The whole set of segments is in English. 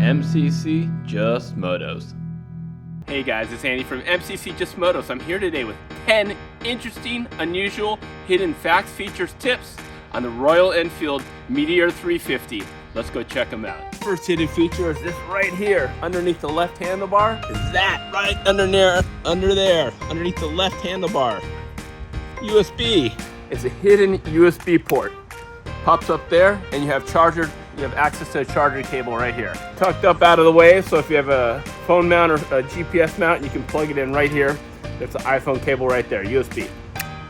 MCC Just Motos. Hey guys, it's Andy from MCC Just Motos. I'm here today with 10 interesting, unusual, hidden facts, features, tips on the Royal Enfield Meteor 350. Let's go check them out. First hidden feature is this right here, underneath the left handlebar. Is that right under there, underneath the left handlebar. USB. It's a hidden USB port. Pops up there, and you have access to a charger cable right here. Tucked up out of the way, so if you have a phone mount or a GPS mount, you can plug it in right here. There's the iPhone cable right there, USB.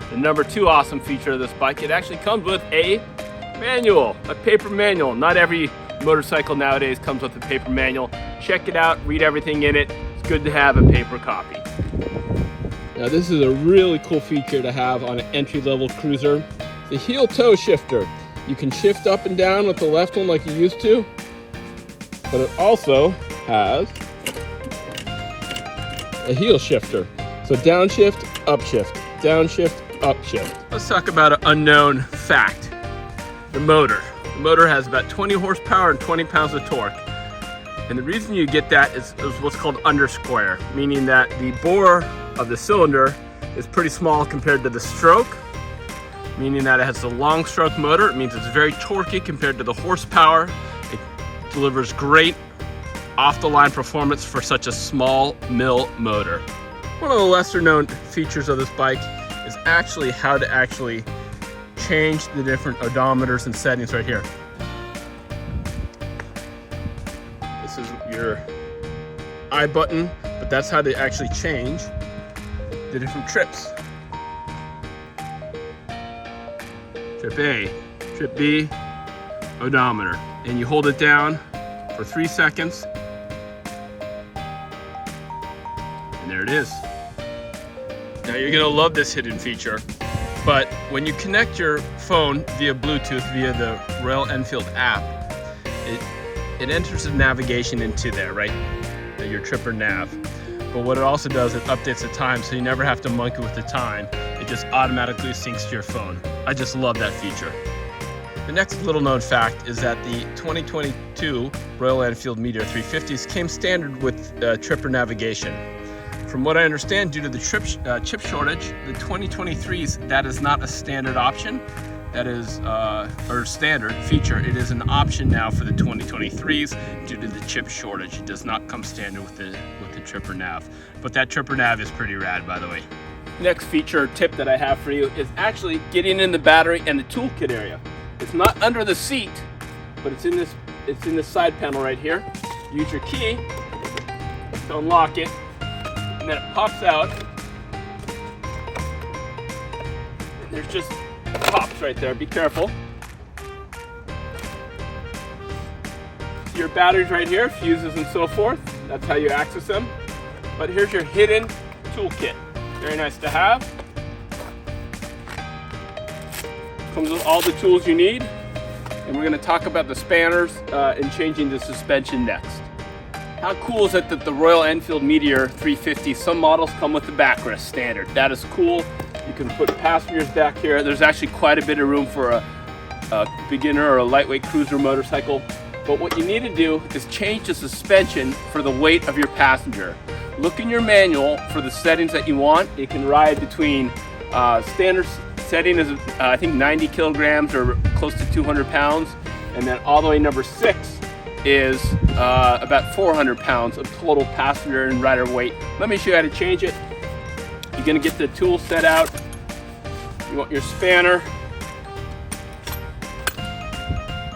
The number 2 awesome feature of this bike, it actually comes with a manual, a paper manual. Not every motorcycle nowadays comes with a paper manual. Check it out, read everything in it. It's good to have a paper copy. Now this is a really cool feature to have on an entry-level cruiser. The heel toe shifter. You can shift up and down with the left one like you used to, but it also has a heel shifter. So downshift, upshift, downshift, upshift. Let's talk about an unknown fact. The motor. The motor has about 20 horsepower and 20 pounds of torque. And the reason you get that is what's called undersquare, meaning that the bore of the cylinder is pretty small compared to the stroke, meaning that it has a long stroke motor. It means it's very torquey compared to the horsepower. It delivers great off-the-line performance for such a small mill motor. One of the lesser known features of this bike is actually how to actually change the different odometers and settings right here. This is your I button, but that's how to actually change the different trips. Trip A, Trip B, odometer. And you hold it down for 3 seconds. And there it is. Now you're gonna love this hidden feature, but when you connect your phone via Bluetooth, via the Royal Enfield app, it enters the navigation into there, right? Your tripper nav. But what it also does, it updates the time, so you never have to monkey with the time. It just automatically syncs to your phone. I just love that feature. The next little known fact is that the 2022 Royal Enfield Meteor 350s came standard with tripper navigation. From what I understand, due to the chip shortage, the 2023s, that is not a standard option. That is, or standard feature. It is an option now for the 2023s due to the chip shortage. It does not come standard with the tripper nav. But that tripper nav is pretty rad, by the way. Next feature tip that I have for you is actually getting in the battery and the toolkit area. It's not under the seat, but it's in this side panel right here. Use your key to unlock it, and then it pops out. And there's just pops right there. Be careful. Your batteries right here, fuses and so forth. That's how you access them. But here's your hidden toolkit. Very nice to have. Comes with all the tools you need. And we're going to talk about the spanners and changing the suspension next. How cool is it that the Royal Enfield Meteor 350, some models come with the backrest standard. That is cool. You can put passengers back here. There's actually quite a bit of room for a beginner or a lightweight cruiser motorcycle. But what you need to do is change the suspension for the weight of your passenger. Look in your manual for the settings that you want. It can ride between standard setting is I think 90 kilograms or close to 200 pounds. And then all the way number 6 is about 400 pounds of total passenger and rider weight. Let me show you how to change it. You're gonna get the tool set out. You want your spanner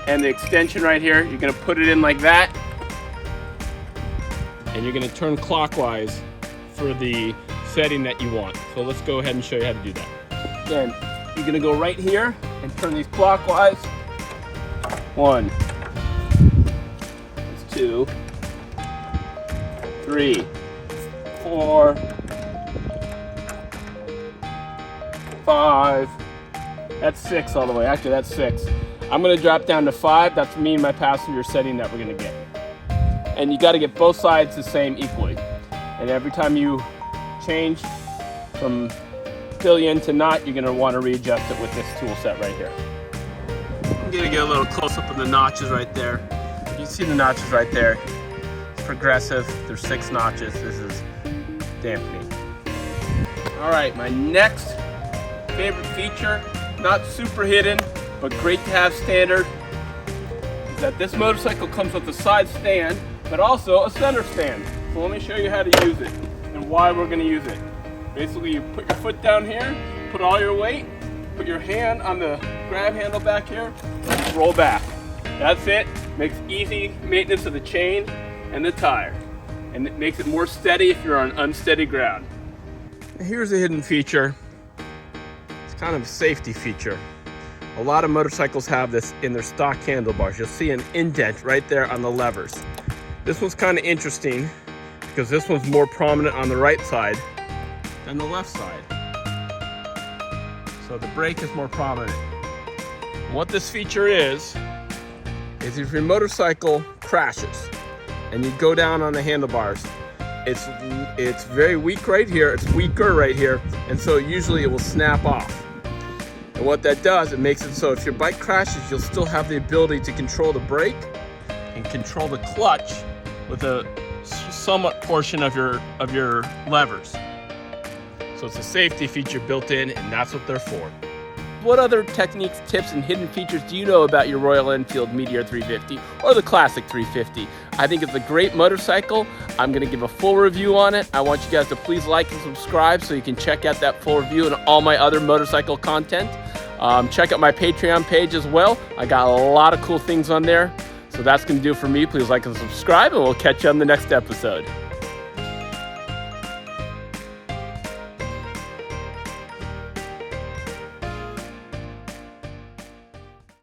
and the extension right here. You're gonna put it in like that. And you're gonna turn clockwise for the setting that you want. So let's go ahead and show you how to do that. Then you're gonna go right here and turn these clockwise. 1, 2, 3, 4, 5. That's 6 all the way. Actually, that's 6. I'm gonna drop down to 5. That's me and my passenger setting that we're gonna get. And you gotta get both sides the same equally. And every time you change from pillion to knot, you're gonna wanna readjust it with this tool set right here. I'm gonna get a little close up on the notches right there. You see the notches right there. progressive. There's 6 notches. This is dampening. All right, my next favorite feature, not super hidden, but great to have standard, is that this motorcycle comes with a side stand, but also a center stand. So let me show you how to use it and why we're gonna use it. Basically, you put your foot down here, put all your weight, put your hand on the grab handle back here, and just roll back. That's it. Makes easy maintenance of the chain and the tire. And it makes it more steady if you're on unsteady ground. Here's a hidden feature. It's kind of a safety feature. A lot of motorcycles have this in their stock handlebars. You'll see an indent right there on the levers. This one's kind of interesting because this one's more prominent on the right side than the left side. So the brake is more prominent. What this feature is if your motorcycle crashes and you go down on the handlebars, it's very weak right here, it's weaker right here, and so usually it will snap off. And what that does, it makes it so if your bike crashes, you'll still have the ability to control the brake and control the clutch with a somewhat portion of your levers. So it's a safety feature built in, and that's what they're for. What other techniques, tips, and hidden features do you know about your Royal Enfield Meteor 350 or the Classic 350? I think it's a great motorcycle. I'm going to give a full review on it. I want you guys to please like and subscribe so you can check out that full review and all my other motorcycle content. Check out my Patreon page as well. I got a lot of cool things on there. So that's going to do it for me. Please like and subscribe, and we'll catch you on the next episode.